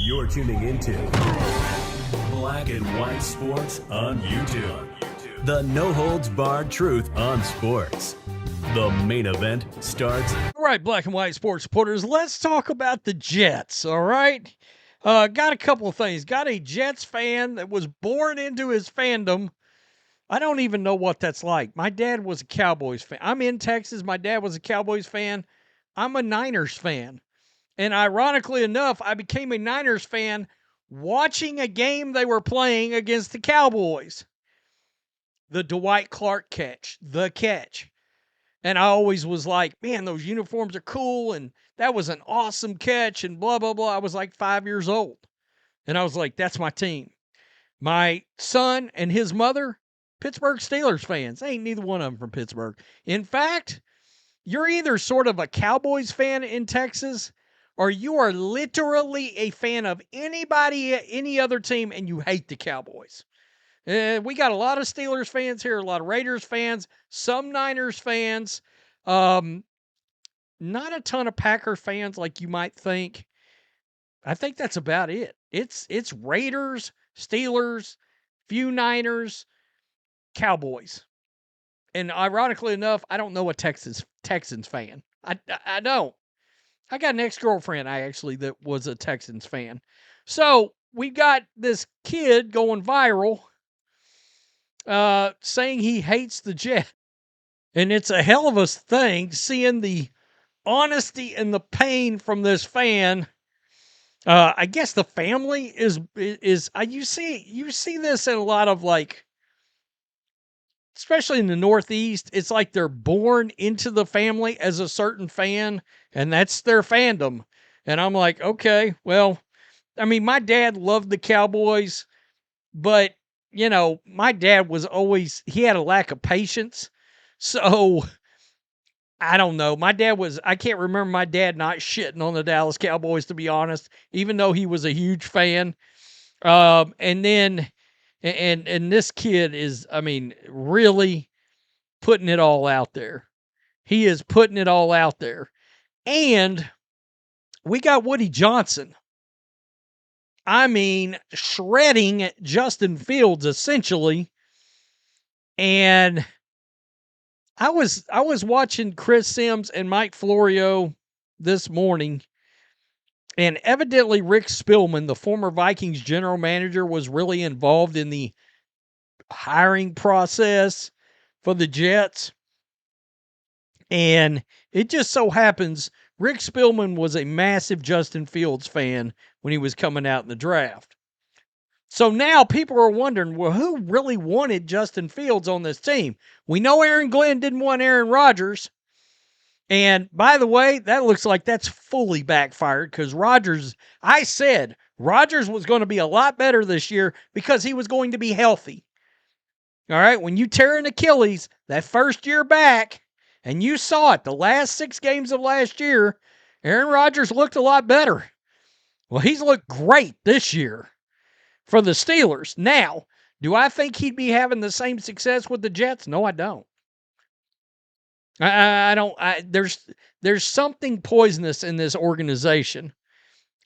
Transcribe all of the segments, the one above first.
You're tuning into Black and White Sports on YouTube. The no-holds-barred truth on sports. The main event starts. All right, Black and White Sports supporters, let's talk about the Jets, all right? Got a couple of things. Got a Jets fan that was born into his fandom. I don't even know what that's like. My dad was a Cowboys fan. I'm in Texas. My dad was a Cowboys fan. I'm a Niners fan. And ironically enough, I became a Niners fan watching a game they were playing against the Cowboys. The Dwight Clark catch. The catch. And I always was like, man, those uniforms are cool, and that was an awesome catch, and blah, blah, blah. I was like 5 years old. And I was like, that's my team. My son and his mother, Pittsburgh Steelers fans. Ain't neither one of them from Pittsburgh. In fact, you're either sort of a Cowboys fan in Texas, or you are literally a fan of anybody, any other team, and you hate the Cowboys. We got a lot of Steelers fans here, a lot of Raiders fans, some Niners fans, not a ton of Packer fans like you might think. I think that's about it. It's Raiders, Steelers, few Niners, Cowboys. And ironically enough, I don't know a Texans fan. I don't. I got an ex-girlfriend, that was a Texans fan. So we've got this kid going viral saying he hates the Jets. And it's a hell of a thing seeing the honesty and the pain from this fan. I guess the family is you see this in a lot of, like, especially in the Northeast, it's like they're born into the family as a certain fan, and that's their fandom. And I'm like, okay, well, I mean, my dad loved the Cowboys, but, you know, my dad he had a lack of patience. So, I don't know. I can't remember my dad not shitting on the Dallas Cowboys, to be honest, even though he was a huge fan. And this kid is, I mean, really putting it all out there. He is putting it all out there. And we got Woody Johnson. I mean, shredding Justin Fields, essentially. And I was watching Chris Sims and Mike Florio this morning, and evidently Rick Spielman, the former Vikings general manager, was really involved in the hiring process for the Jets. And it just so happens Rick Spielman was a massive Justin Fields fan when he was coming out in the draft. So now people are wondering, well, who really wanted Justin Fields on this team? We know Aaron Glenn didn't want Aaron Rodgers. And by the way, that looks like that's fully backfired, because I said Rodgers was going to be a lot better this year because he was going to be healthy. All right, when you tear an Achilles that first year back, and you saw it the last 6 games of last year, Aaron Rodgers looked a lot better. Well, he's looked great this year for the Steelers. Now, do I think he'd be having the same success with the Jets? No, I don't. I don't. There's something poisonous in this organization.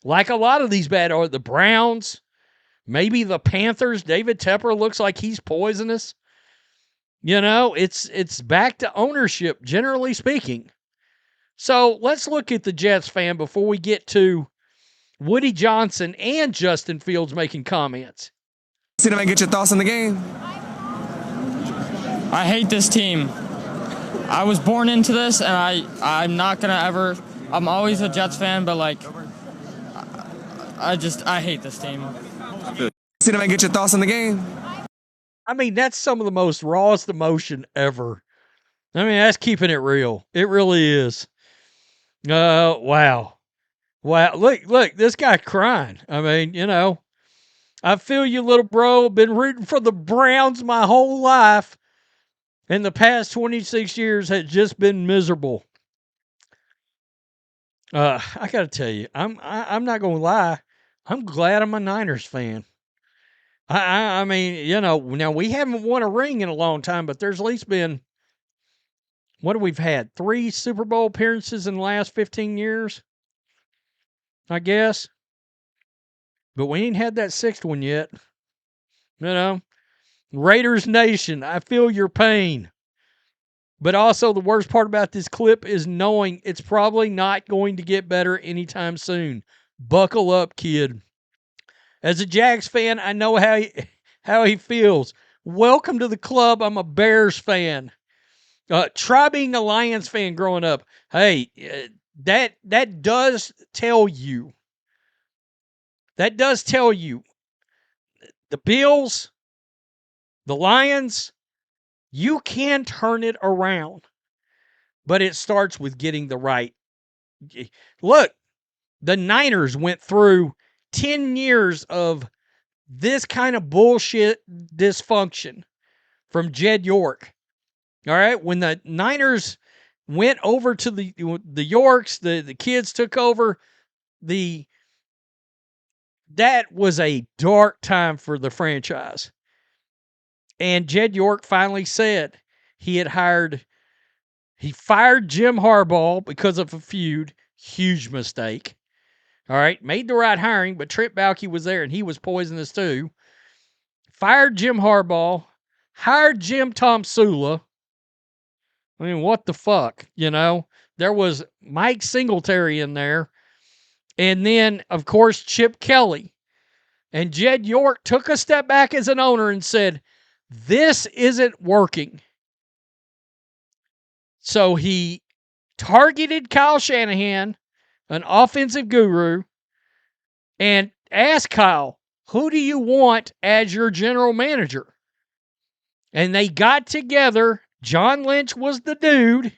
Like a lot of these the Browns, maybe the Panthers. David Tepper looks like he's poisonous. You know, it's back to ownership, generally speaking. So let's look at the Jets fan before we get to Woody Johnson and Justin Fields making comments. See them and get your thoughts on the game. I hate this team. I was born into this, and I'm not going to ever... I'm always a Jets fan, but, like, I hate this team. See them and get your thoughts on the game. I mean, that's some of the most rawest emotion ever. I mean, that's keeping it real. It really is. Wow. Look, this guy crying. I mean, you know, I feel you, little bro. Been rooting for the Browns my whole life. And the past 26 years has just been miserable. I got to tell you, I'm not going to lie. I'm glad I'm a Niners fan. I mean, you know, now we haven't won a ring in a long time, but there's at least been, what have we had? 3 Super Bowl appearances in the last 15 years. I guess. But we ain't had that sixth one yet. You know, Raiders Nation, I feel your pain. But also, the worst part about this clip is knowing it's probably not going to get better anytime soon. Buckle up, kid. As a Jags fan, I know how he feels. Welcome to the club. I'm a Bears fan. Try being a Lions fan growing up. Hey, that does tell you. That does tell you. The Bills, the Lions, you can turn it around. But it starts with getting the right. Look, the Niners went through 10 years of this kind of bullshit dysfunction from Jed York. All right, when the Niners went over to the Yorks, the kids took over. That was a dark time for the franchise. And Jed York finally said he fired Jim Harbaugh because of a feud. Huge mistake. All right, made the right hiring, but Trent Baalke was there and he was poisonous too. Fired Jim Harbaugh, hired Jim Tom Sula. I mean, what the fuck, you know? There was Mike Singletary in there. And then, of course, Chip Kelly. And Jed York took a step back as an owner and said, this isn't working. So he targeted Kyle Shanahan, an offensive guru, and asked Kyle, who do you want as your general manager? And they got together. John Lynch was the dude.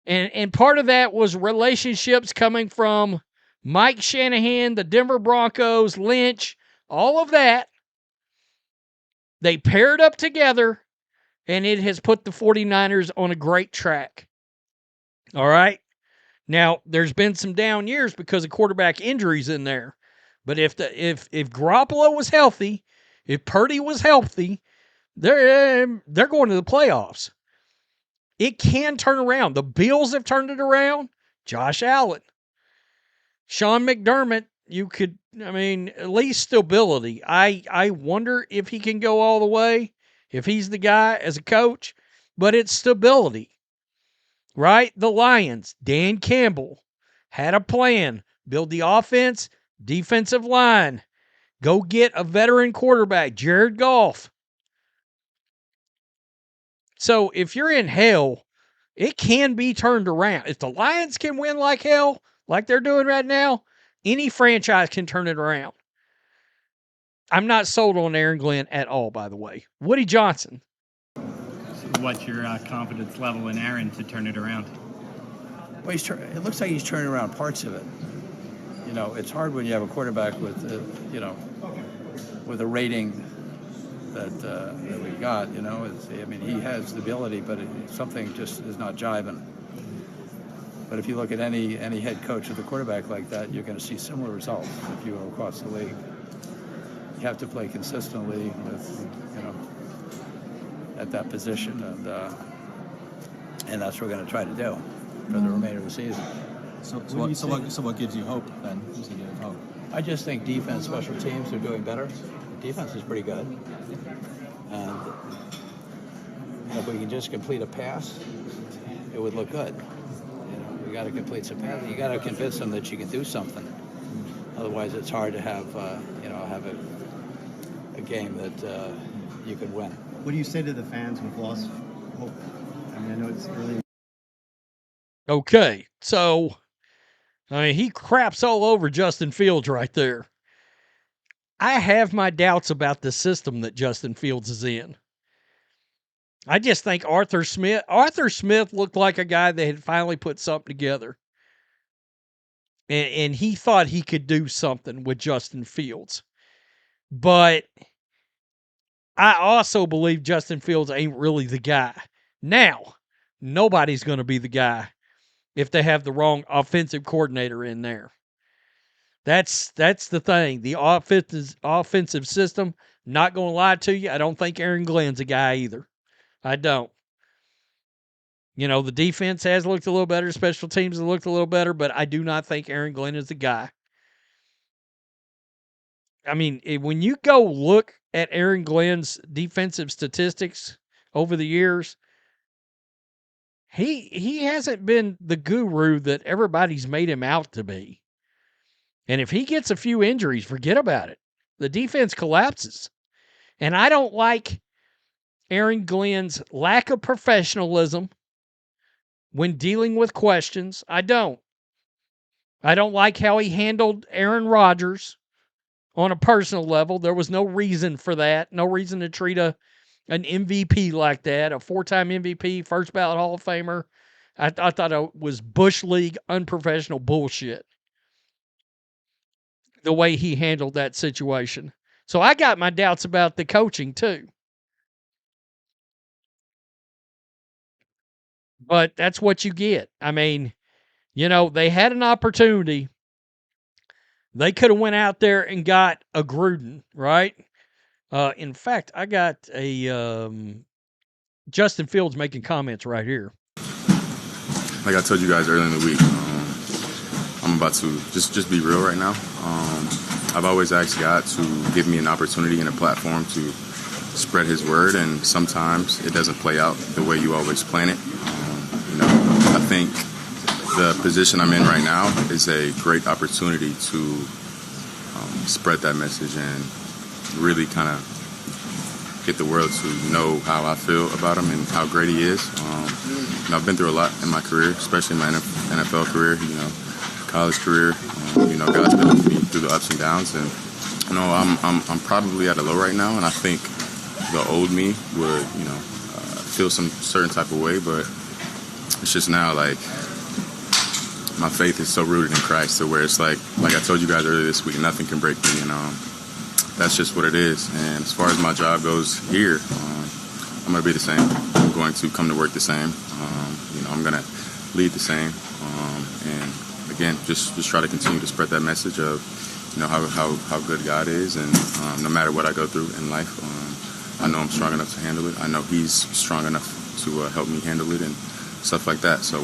And part of that was relationships coming from Mike Shanahan, the Denver Broncos, Lynch, all of that. They paired up together, and it has put the 49ers on a great track. All right? Now, there's been some down years because of quarterback injuries in there. But if Garoppolo was healthy, if Purdy was healthy, they're going to the playoffs. It can turn around. The Bills have turned it around. Josh Allen. Sean McDermott, at least stability. I wonder if he can go all the way, if he's the guy as a coach, but it's stability. Right? The Lions, Dan Campbell, had a plan. Build the offense, defensive line. Go get a veteran quarterback, Jared Goff. So if you're in hell, it can be turned around. If the Lions can win like hell, like they're doing right now, any franchise can turn it around. I'm not sold on Aaron Glenn at all, by the way. Woody Johnson. What's your confidence level in Aaron to turn it around? Well, it looks like he's turning around parts of it. You know, it's hard when you have a quarterback with, with a rating that we got. You know, he has the ability, but something just is not jiving. But if you look at any head coach with a quarterback like that, you're going to see similar results if you go across the league. You have to play consistently with, at that position, and that's what we're going to try to do for the remainder of the season. So what gives you hope then? I just think defense, special teams are doing better. Defense is pretty good, and if we can just complete a pass, it would look good. We got to complete some passes. You got to convince them that you can do something. Otherwise, it's hard to have have a game that you can win. What do you say to the fans who've lost hope? I mean, I know it's early. Okay, so he craps all over Justin Fields right there. I have my doubts about the system that Justin Fields is in. I just think Arthur Smith looked like a guy that had finally put something together. And he thought he could do something with Justin Fields. But I also believe Justin Fields ain't really the guy. Now, nobody's going to be the guy if they have the wrong offensive coordinator in there. That's the thing. The offensive system, not going to lie to you, I don't think Aaron Glenn's a guy either. I don't. You know, the defense has looked a little better. Special teams have looked a little better, but I do not think Aaron Glenn is the guy. I mean, when you go look at Aaron Glenn's defensive statistics over the years, he hasn't been the guru that everybody's made him out to be. And if he gets a few injuries, forget about it. The defense collapses. And I don't like Aaron Glenn's lack of professionalism when dealing with questions. I don't. I don't like how he handled Aaron Rodgers on a personal level. There was no reason for that. No reason to treat an MVP like that, a 4-time MVP, first ballot Hall of Famer. I thought it was Bush League unprofessional bullshit, the way he handled that situation. So I got my doubts about the coaching too. But that's what you get. I mean, you know, they had an opportunity. They could have went out there and got a Gruden, right? In fact, I got a Justin Fields making comments right here. Like I told you guys earlier in the week, I'm about to just be real right now. I've always asked God to give me an opportunity and a platform to spread His word, and sometimes it doesn't play out the way you always plan it. I think the position I'm in right now is a great opportunity to spread that message and really kind of get the world to know how I feel about him and how great he is. I've been through a lot in my career, especially my NFL career, college career. God's been with me through the ups and downs, and I'm probably at a low right now, and I think the old me would feel some certain type of way, but it's just now like my faith is so rooted in Christ to where it's like I told you guys earlier this week, nothing can break me, and that's just what it is. And as far as my job goes here, I'm going to be the same. I'm going to come to work the same. I'm going to lead the same. And again, just try to continue to spread that message of how good God is, and no matter what I go through in life, I know I'm strong enough to handle it. I know He's strong enough to help me handle it and stuff like that. So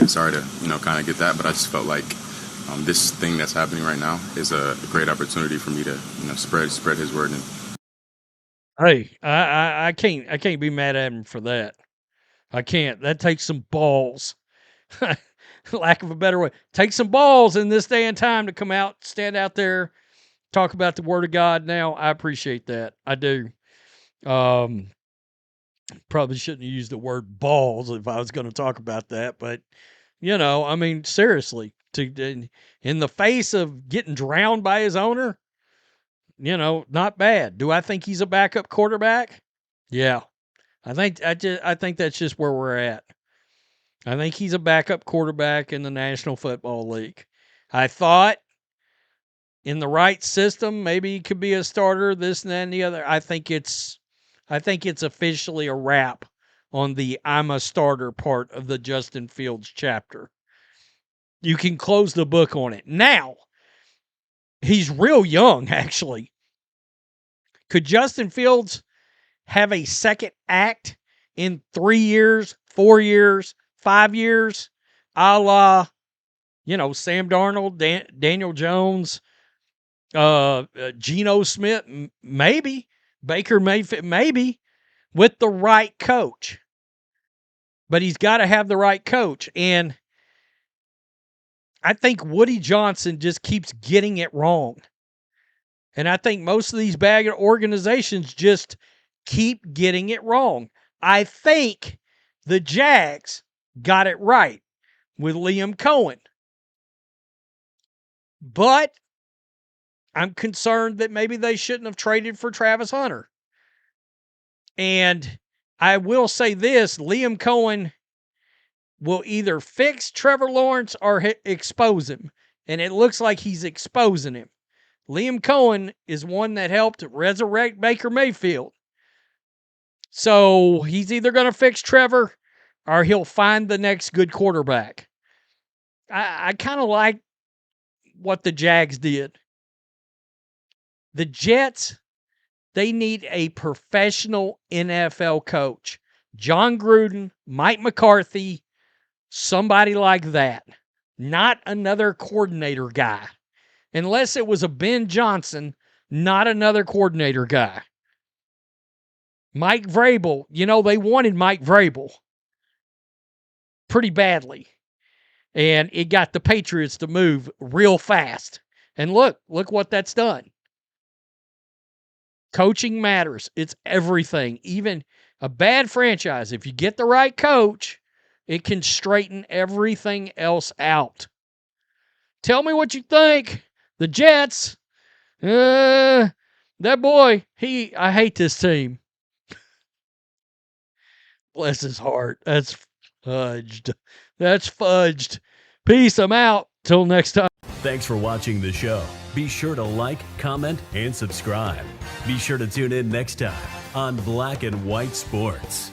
sorry to kind of get that, but I just felt like this thing that's happening right now is a great opportunity for me to spread His word. Hey, I can't be mad at him for that. I can't. That takes some balls. Lack of a better way. Take some balls in this day and time to come out, stand out there, talk about the word of God. Now, I appreciate that. I do. Probably shouldn't have used the word balls if I was going to talk about that, but I mean, seriously, in the face of getting drowned by his owner, not bad. Do I think he's a backup quarterback? Yeah. I think that's just where we're at. I think he's a backup quarterback in the National Football League. I thought in the right system, maybe he could be a starter, this and that and the other. I think it's officially a wrap on the I'm a starter part of the Justin Fields chapter. You can close the book on it. Now, he's real young, actually. Could Justin Fields have a second act in 3 years, 4 years, 5 years, a la, Sam Darnold, Daniel Jones, Geno Smith? Maybe. Baker Mayfield, maybe, with the right coach. But he's got to have the right coach. And I think Woody Johnson just keeps getting it wrong. And I think most of these bad organizations just keep getting it wrong. I think the Jags got it right with Liam Cohen. But I'm concerned that maybe they shouldn't have traded for Travis Hunter. And I will say this, Liam Cohen will either fix Trevor Lawrence or expose him. And it looks like he's exposing him. Liam Cohen is one that helped resurrect Baker Mayfield. So he's either going to fix Trevor or he'll find the next good quarterback. I kind of like what the Jags did. The Jets, they need a professional NFL coach. John Gruden, Mike McCarthy, somebody like that. Not another coordinator guy. Unless it was a Ben Johnson, not another coordinator guy. Mike Vrabel, they wanted Mike Vrabel pretty badly. And it got the Patriots to move real fast. And look what that's done. Coaching matters. It's everything. Even a bad franchise, if you get the right coach, it can straighten everything else out. Tell me what you think. The Jets, that boy, I hate this team. Bless his heart. That's fudged. That's fudged. Peace. I'm out. Till next time. Thanks for watching the show. Be sure to like, comment, and subscribe. Be sure to tune in next time on Black and White Sports.